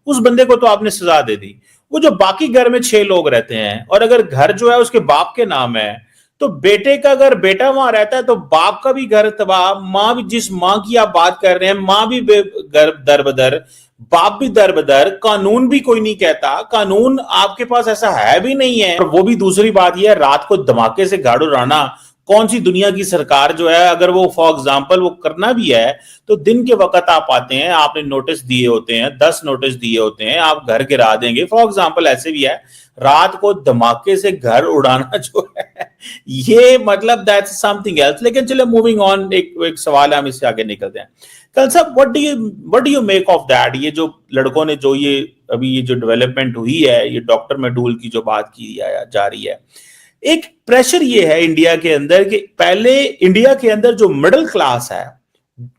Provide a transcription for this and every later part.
उस बंदे को तो आपने सजा दे दी। वो जो बाकी घर में 6 लोग रहते हैं और अगर घर जो है उसके बाप के नाम है, तो बेटे का अगर बेटा वहां रहता है तो बाप का भी घर तबाह, मां भी, जिस मां की आप बात कर रहे हैं, मां भी घर दरबदर, बाप भी दरबदर, कानून भी कोई नहीं कहता, कानून आपके पास ऐसा है भी नहीं है। और वो भी दूसरी बात यह है, रात को धमाके से गाड़ उड़ाना, कौन सी दुनिया की सरकार जो है, अगर वो फॉर एग्जाम्पल वो करना भी है तो दिन के वक्त आप आते हैं, आपने नोटिस दिए होते हैं, 10 नोटिस दिए होते हैं, आप घर गिरा देंगे, फॉर एग्जाम्पल ऐसे भी है। रात को धमाके से घर उड़ाना जो है, ये मतलब दैट्स समथिंग एल्स। लेकिन चलो मूविंग ऑन, एक सवाल है, हम इससे आगे निकलते हैं। कल साहब, what do you make of that? ये जो लड़कों ने जो ये अभी ये जो डेवलपमेंट हुई है, ये डॉक्टर मेडूल की जो बात की जा रही है, एक प्रेशर ये है इंडिया के अंदर कि पहले इंडिया के अंदर जो मिडिल क्लास है,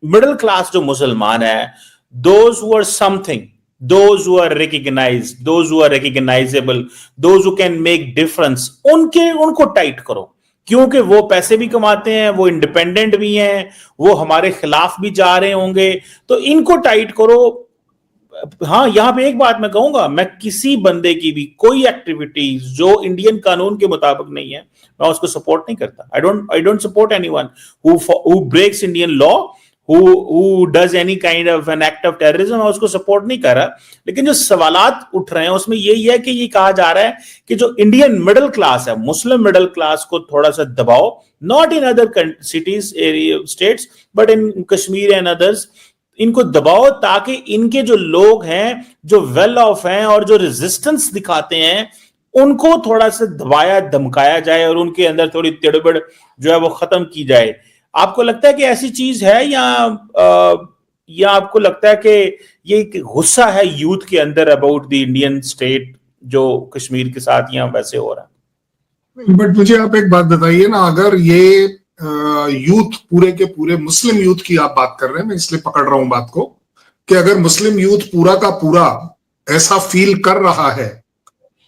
मिडिल क्लास जो मुसलमान है, those who are something, those who are recognized, those who are recognizable, those who can make difference, उनको टाइट करो, क्योंकि वो पैसे भी कमाते हैं, वो इंडिपेंडेंट भी हैं, वो हमारे खिलाफ भी जा रहे होंगे, तो इनको टाइट करो। हाँ, यहां पे एक बात मैं कहूंगा, मैं किसी बंदे की भी कोई एक्टिविटी जो इंडियन कानून के मुताबिक नहीं है, मैं उसको सपोर्ट नहीं करता। I don't support anyone who breaks Indian law, who does any kind of an act of terrorism, मैं उसको सपोर्ट नहीं कर रहा। लेकिन जो सवालात उठ रहे हैं उसमें यही है कि ये कहा जा रहा है कि जो इंडियन मिडिल क्लास है, मुस्लिम मिडिल क्लास को थोड़ा सा दबाओ, not in other cities states but in Kashmir and others, इनको दबाओ ताकि इनके जो लोग हैं, जो वेल ऑफ हैं और जो रेजिस्टेंस दिखाते हैं, उनको थोड़ा सा दबाया धमकाया जाए और उनके अंदर थोड़ी तिड़बड़ जो है वो खत्म की जाए। आपको लगता है कि ऐसी चीज है, या आपको लगता है कि ये एक गुस्सा है यूथ के अंदर अबाउट द इंडियन स्टेट जो कश्मीर के साथ यहाँ वैसे हो रहा है? बट मुझे आप एक बात बताइए ना, अगर ये यूथ पूरे के पूरे मुस्लिम यूथ की आप बात कर रहे हैं, मैं इसलिए पकड़ रहा हूं बात को, कि अगर मुस्लिम यूथ पूरा का पूरा ऐसा फील कर रहा है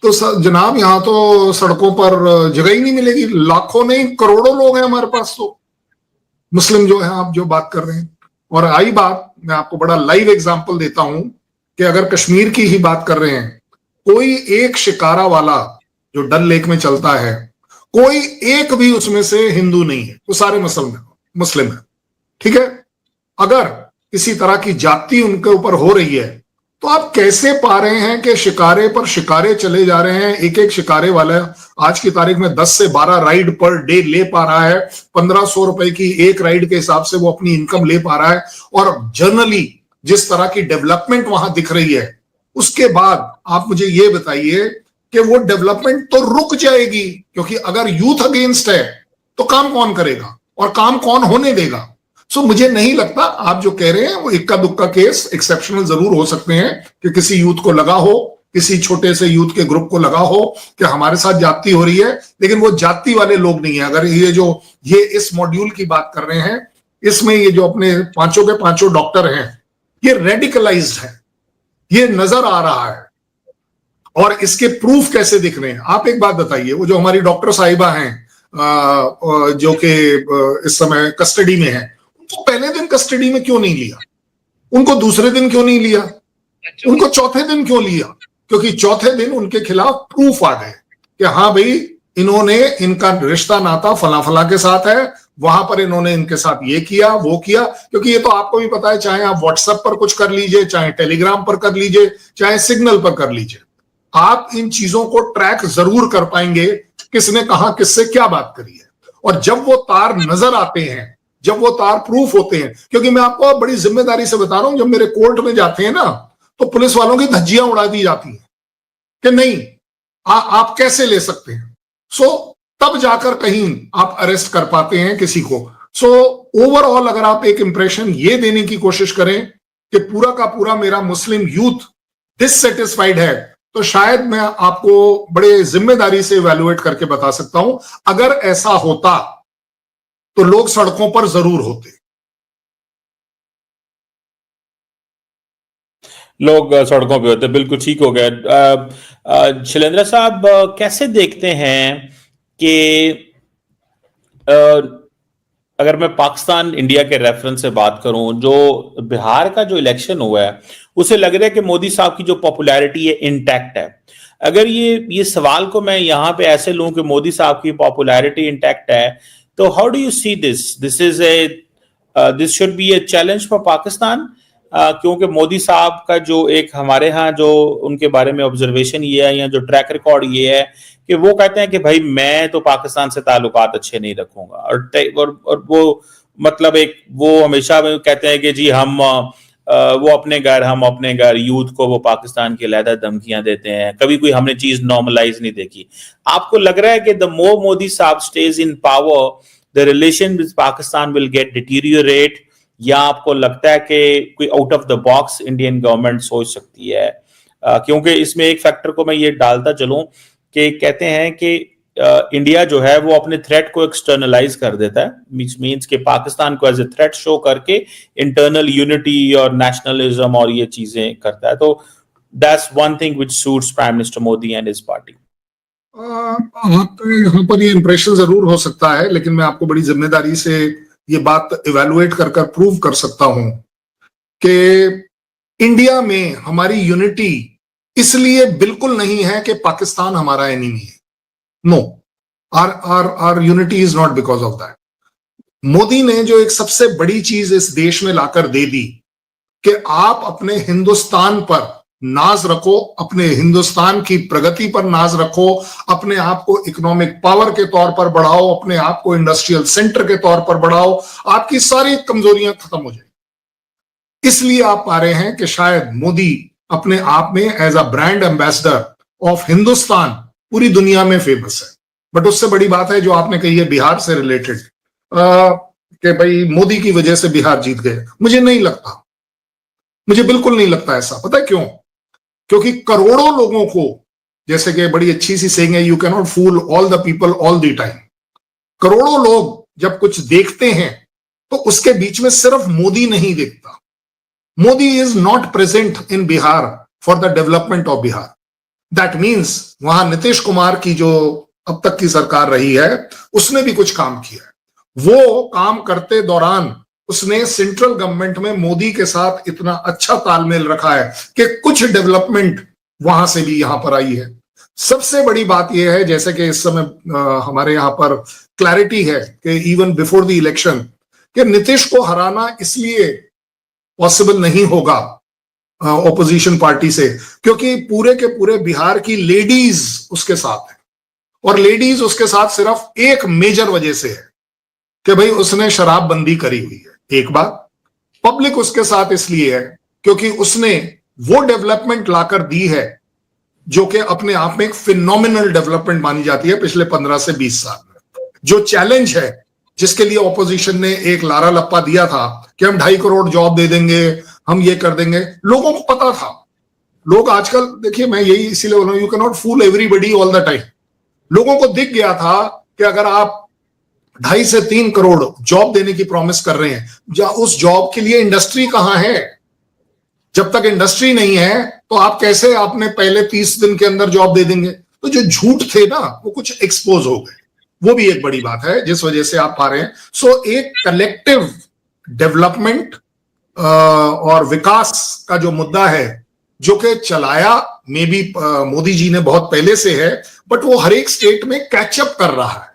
तो जनाब यहाँ तो सड़कों पर जगह ही नहीं मिलेगी। लाखों नहीं करोड़ों लोग हैं हमारे पास तो मुस्लिम जो है, आप जो बात कर रहे हैं। और आई बात, मैं आपको बड़ा लाइव एग्जांपल देता हूं कि अगर कश्मीर की ही बात कर रहे हैं, कोई एक शिकारा वाला जो डल लेक में चलता है, कोई एक भी उसमें से हिंदू नहीं है, वो सारे मुस्लिम है। ठीक है, अगर किसी तरह की जाति उनके ऊपर हो रही है तो आप कैसे पा रहे हैं कि शिकारे पर शिकारे चले जा रहे हैं? एक एक शिकारे वाला आज की तारीख में 10 से 12 राइड पर डे ले पा रहा है, 1500 रुपए की एक राइड के हिसाब से वो अपनी इनकम ले पा रहा है। और जनरली जिस तरह की डेवलपमेंट वहां दिख रही है, उसके बाद आप मुझे ये बताइए कि वो डेवलपमेंट तो रुक जाएगी, क्योंकि अगर यूथ अगेंस्ट है तो काम कौन करेगा और काम कौन होने देगा? सो मुझे नहीं लगता, आप जो कह रहे हैं वो इक्का दुक्का केस एक्सेप्शनल जरूर हो सकते हैं कि किसी यूथ को लगा हो, किसी छोटे से यूथ के ग्रुप को लगा हो कि हमारे साथ जाति हो रही है, लेकिन वो जाति वाले लोग नहीं है। अगर ये इस मॉड्यूल की बात कर रहे हैं, इसमें ये जो अपने पांचों के पांचों डॉक्टर हैं, ये रेडिकलाइज्ड है, ये नजर आ रहा है। और इसके प्रूफ कैसे दिख रहे हैं? आप एक बात बताइए, वो जो हमारी डॉक्टर साहिबा हैं जो कि इस समय कस्टडी में है, तो पहले दिन कस्टडी में क्यों नहीं लिया? उनको दूसरे दिन क्यों नहीं लिया? उनको चौथे दिन क्यों लिया? क्योंकि चौथे दिन उनके खिलाफ प्रूफ आ गए कि हाँ भाई, इनका रिश्ता नाता फला फला के साथ है, वहां पर इन्होंने इनके साथ ये किया वो किया। क्योंकि ये तो आपको भी पता है, चाहे आप व्हाट्सएप पर कुछ कर लीजिए, चाहे टेलीग्राम पर कर लीजिए, चाहे सिग्नल पर कर लीजिए, आप इन चीजों को ट्रैक जरूर कर पाएंगे, किसने कहा किससे क्या बात करी है। और जब वो तार नजर आते हैं, जब वो तार प्रूफ होते हैं, क्योंकि मैं आपको बड़ी जिम्मेदारी से बता रहा हूं, जब मेरे कोर्ट में जाते हैं ना, तो पुलिस वालों की धज्जियां उड़ा दी जाती हैं कि नहीं आप कैसे ले सकते हैं। सो तब जाकर कहीं आप अरेस्ट कर पाते हैं किसी को। सो ओवरऑल अगर आप एक इंप्रेशन ये देने की कोशिश करें कि पूरा का पूरा मेरा मुस्लिम यूथ डिससेटिस्फाइड है, तो शायद मैं आपको बड़े जिम्मेदारी से इवैल्यूएट करके बता सकता हूं, अगर ऐसा होता तो लोग सड़कों पर जरूर होते। लोग सड़कों पे होते, बिल्कुल ठीक हो गया। शैलेंद्र साहब, कैसे देखते हैं कि अगर मैं पाकिस्तान इंडिया के रेफरेंस से बात करूं, जो बिहार का जो इलेक्शन हुआ है उसे लग रहा है कि मोदी साहब की जो पॉपुलैरिटी है इंटैक्ट है। अगर ये सवाल को मैं यहाँ पे ऐसे लूं कि मोदी साहब की पॉपुलैरिटी इंटैक्ट है, तो how do you see this should be a challenge for Pakistan? क्योंकि मोदी साहब का जो एक हमारे यहाँ जो उनके बारे में ऑब्जर्वेशन ये है या जो ट्रैक रिकॉर्ड ये है कि वो कहते हैं कि भाई मैं तो पाकिस्तान से ताल्लुकात अच्छे नहीं रखूंगा, और वो मतलब एक वो हमेशा कहते हैं कि जी हम वो हम अपने घर यूथ को वो पाकिस्तान की अलहदा धमकियां देते हैं, कभी कोई हमने चीज नॉर्मलाइज नहीं देखी। आपको लग रहा है कि द मोर मोदी साहब stage in power the relation with Pakistan will get deteriorate, या आपको लगता है कि कोई out of the box Indian government सोच सकती है? क्योंकि इसमें एक फैक्टर को मैं ये डालता चलूं कि कहते हैं कि इंडिया जो है वो अपने थ्रेट को एक्सटर्नलाइज कर देता है, मींस कि पाकिस्तान को एज ए थ्रेट शो करके इंटरनल यूनिटी और नेशनलिज्म और ये चीजें करता है। तो that's one thing which suits prime minister Modi and his party. आपके यहाँ पर ये इंप्रेशन जरूर हो सकता है, लेकिन मैं आपको बड़ी जिम्मेदारी से ये बात इवैल्यूएट कर कर प्रूव कर सकता हूं कि इंडिया में हमारी यूनिटी इसलिए बिल्कुल नहीं है कि पाकिस्तान हमारा एनिमी है। No, our unity is not because of that. Modi ने जो एक सबसे बड़ी चीज इस देश में लाकर दे दी कि आप अपने हिंदुस्तान पर नाज रखो, अपने हिंदुस्तान की प्रगति पर नाज रखो, अपने आप को इकोनॉमिक पावर के तौर पर बढ़ाओ, अपने आप को इंडस्ट्रियल सेंटर के तौर पर बढ़ाओ, आपकी सारी कमजोरियां खत्म हो जाएगी। इसलिए आप पा रहे हैं कि शायद मोदी अपने आप में as a brand ambassador of Hindustan पूरी दुनिया में फेमस है। बट उससे बड़ी बात है जो आपने कही है बिहार से रिलेटेड, कि भाई मोदी की वजह से बिहार जीत गए। मुझे नहीं लगता, मुझे बिल्कुल नहीं लगता ऐसा। पता है क्यों? क्योंकि करोड़ों लोगों को, जैसे कि बड़ी अच्छी सी सेइंग है, you can not fool all the people all the time. करोड़ों लोग जब कुछ देखते हैं तो उसके बीच में सिर्फ मोदी नहीं देखता। Modi is not present in Bihar for the development of Bihar. That means वहां नीतीश कुमार की जो अब तक की सरकार रही है उसने भी कुछ काम किया है। वो काम करते दौरान उसने सेंट्रल गवर्नमेंट में मोदी के साथ इतना अच्छा तालमेल रखा है कि कुछ डेवलपमेंट वहां से भी यहां पर आई है। सबसे बड़ी बात यह है, जैसे कि इस समय हमारे यहां पर क्लैरिटी है कि इवन बिफोर द इलेक्शन कि नीतीश को हराना इसलिए पॉसिबल नहीं होगा ऑपोजिशन पार्टी से क्योंकि पूरे के पूरे बिहार की लेडीज उसके साथ है, और लेडीज उसके साथ सिर्फ एक मेजर वजह से है कि भाई उसने शराबबंदी करी हुई है। एक बात, पब्लिक उसके साथ इसलिए है क्योंकि उसने वो डेवलपमेंट लाकर दी है जो कि अपने आप में एक फिनोमिनल डेवलपमेंट मानी जाती है पिछले 15 से 20 साल में। जो चैलेंज है जिसके लिए ऑपोजिशन ने एक लारा लप्पा दिया था कि हम 2.5 करोड़ जॉब दे देंगे, हम ये कर देंगे, लोगों को पता था। लोग आजकल देखिए, मैं यही इसीलिए बोल रहा हूं, you can not fool everybody all the time. लोगों को दिख गया था कि अगर आप 2.5 से 3 करोड़ जॉब देने की प्रॉमिस कर रहे हैं, उस जॉब के लिए इंडस्ट्री कहां है? जब तक इंडस्ट्री नहीं है तो आप कैसे आपने पहले 30 दिन के अंदर जॉब दे देंगे? तो जो झूठ थे ना वो कुछ एक्सपोज हो गए। वो भी एक बड़ी बात है जिस वजह से आप पा रहे हैं। सो एक कलेक्टिव डेवलपमेंट और विकास का जो मुद्दा है जो कि चलाया मे बी मोदी जी ने बहुत पहले से है, बट वो हर एक स्टेट में कैचअप कर रहा है।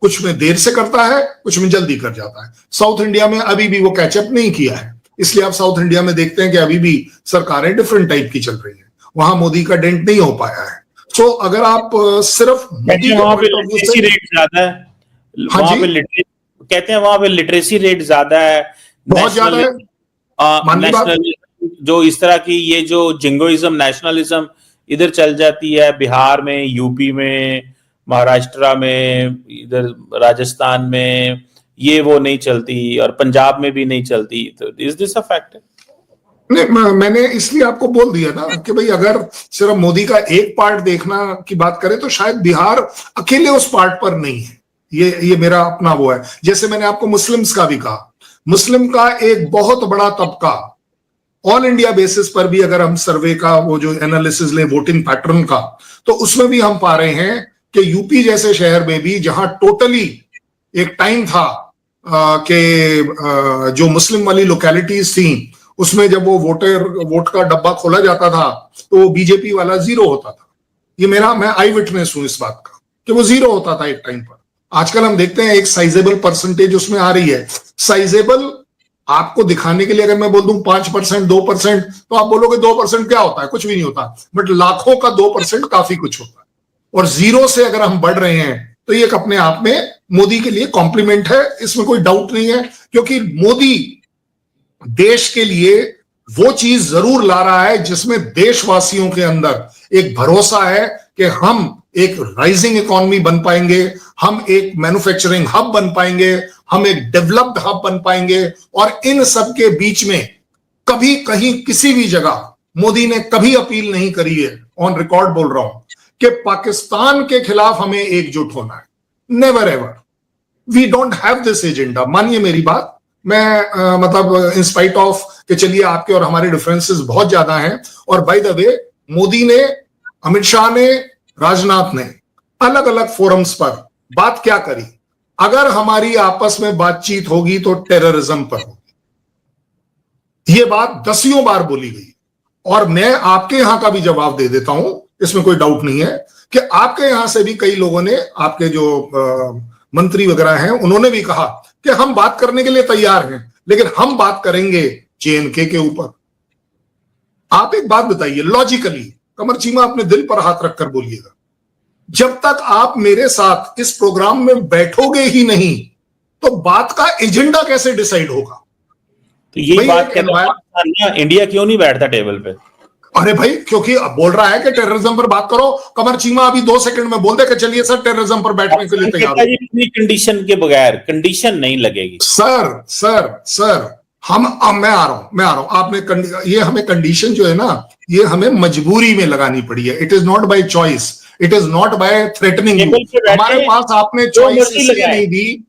कुछ में देर से करता है, कुछ में जल्दी कर जाता है। साउथ इंडिया में अभी भी वो कैचअप नहीं किया है, इसलिए आप साउथ इंडिया में देखते हैं कि अभी भी सरकारें डिफरेंट टाइप की चल रही हैं। वहां मोदी का डेंट नहीं हो पाया है। सो अगर आप सिर्फ मोदी वहां पे लिटरेसी रेट ज्यादा है, वहां पे कहते हैं वहां पे लिटरेसी रेट ज्यादा है, बहुत ज्यादा है। नेशनल जो इस तरह की ये जो जिंगोइज्म नेशनलिज्म इधर चल जाती है, बिहार में, यूपी में, महाराष्ट्र में, इधर राजस्थान में ये वो नहीं चलती, और पंजाब में भी नहीं चलती। तो इज दिस अ फैक्ट? नहीं, मैंने इसलिए आपको बोल दिया ना कि भाई अगर सिर्फ मोदी का एक पार्ट देखना की बात करें तो शायद बिहार अकेले उस पार्ट पर नहीं है। ये मेरा अपना वो है। जैसे मैंने आपको मुस्लिम्स का भी कहा, मुस्लिम का एक बहुत बड़ा तबका ऑल इंडिया बेसिस पर भी अगर हम सर्वे का वो जो एनालिसिस लें वोटिंग पैटर्न का, तो उसमें भी हम पा रहे हैं कि यूपी जैसे शहर में भी जहां टोटली एक टाइम था के जो मुस्लिम वाली लोकेलिटीज थी उसमें जब वो वोट का डब्बा खोला जाता था तो बीजेपी वाला 0 होता था। ये मैं आई विटनेस हूं इस बात का कि वो 0 होता था एक टाइम पर। आजकल हम देखते हैं एक साइजेबल परसेंटेज उसमें आ रही है। साइजेबल आपको दिखाने के लिए अगर मैं बोल दूं 5%, 2%, तो आप बोलोगे 2% क्या होता है, कुछ भी नहीं होता। बट लाखों का 2% काफी कुछ होता है। और 0 से अगर हम बढ़ रहे हैं तो ये अपने आप में मोदी के लिए कॉम्प्लीमेंट है, इसमें कोई डाउट नहीं है। क्योंकि मोदी देश के लिए वो चीज जरूर ला रहा है जिसमें देशवासियों के अंदर एक भरोसा है कि हम एक राइजिंग इकोनॉमी बन पाएंगे, हम एक मैन्युफैक्चरिंग हब बन पाएंगे, हम एक डेवलप्ड हब बन पाएंगे। और इन सब के बीच में कभी कहीं किसी भी जगह मोदी ने कभी अपील नहीं करी है, ऑन रिकॉर्ड बोल रहा हूं, कि पाकिस्तान के खिलाफ हमें एकजुट होना है। Never ever, we don't have this agenda. मानिए मेरी बात, मैं मतलब इन स्पाइट ऑफ कि चलिए आपके और हमारे डिफरेंसेस बहुत ज्यादा हैं। और बाय द वे मोदी ने, अमित शाह ने, राजनाथ ने अलग अलग फोरम्स पर बात क्या करी, अगर हमारी आपस में बातचीत होगी तो टेररिज्म पर होगी। ये बात दसियों बार बोली गई। और मैं आपके यहां का भी जवाब दे देता हूं, इसमें कोई डाउट नहीं है कि आपके यहां से भी कई लोगों ने, आपके जो मंत्री वगैरह हैं, उन्होंने भी कहा कि हम बात करने के लिए तैयार हैं, लेकिन हम बात करेंगे JNK के ऊपर। आप एक बात बताइए लॉजिकली, कमर चीमा अपने दिल पर हाथ रखकर बोलिएगा, जब तक आप मेरे साथ इस प्रोग्राम में बैठोगे ही नहीं तो बात का एजेंडा कैसे डिसाइड होगा? तो यही बात कहना, इंडिया क्यों नहीं बैठता टेबल पे? अरे भाई, क्योंकि बोल रहा है कि टेररिज्म पर बात करो। कमर चीमा अभी 2 सेकंड में बोल दे कि चलिए सर टेररिज्म पर बैठने के लिए तैयार हो। कंडीशन के बगैर कंडीशन नहीं लगेगी। सर मैं आ रहा हूं। आपने ये हमें कंडीशन जो है ना, ये हमें मजबूरी में लगानी पड़ी है। It is not by choice, it is not by threatening you. हमारे पास आपने चॉइस इसलिए नहीं दी।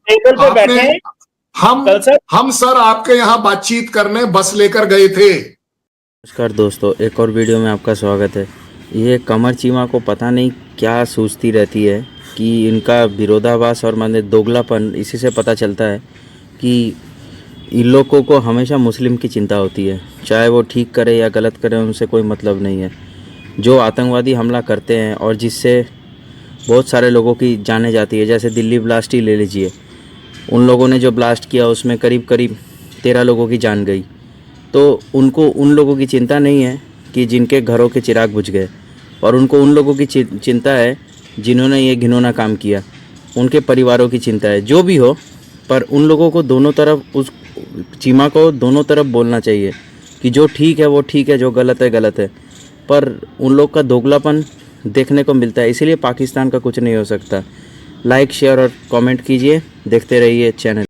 हम सर आपके यहां बातचीत करने बस लेकर गए थे। नमस्कार दोस्तों, एक और वीडियो में आपका स्वागत है। ये कमर चीमा को पता नहीं क्या सोचती रहती है कि इनका विरोधाभास और माने दोगलापन, इसी से पता चलता है कि इन लोगों को हमेशा मुस्लिम की चिंता होती है। चाहे वो ठीक करे या गलत करे, उनसे कोई मतलब नहीं है। जो आतंकवादी हमला करते हैं और जिससे बहुत सारे लोगों की जाने जाती है, जैसे दिल्ली ब्लास्ट ही ले लीजिए। उन लोगों ने जो ब्लास्ट किया उसमें करीब 13 लोगों की जान गई। तो उनको उन लोगों की चिंता नहीं है कि जिनके घरों के चिराग बुझ गए, और उनको उन लोगों की चिंता है जिन्होंने ये घिनौना काम किया। उनके परिवारों की चिंता है। जो भी हो, पर उन लोगों को दोनों तरफ, उस चीमा को दोनों तरफ बोलना चाहिए कि जो ठीक है वो ठीक है, जो गलत है गलत है। पर उन लोग का दोगलापन देखने को मिलता है, इसीलिए पाकिस्तान का कुछ नहीं हो सकता। लाइक, शेयर और कमेंट कीजिए। देखते रहिए चैनल।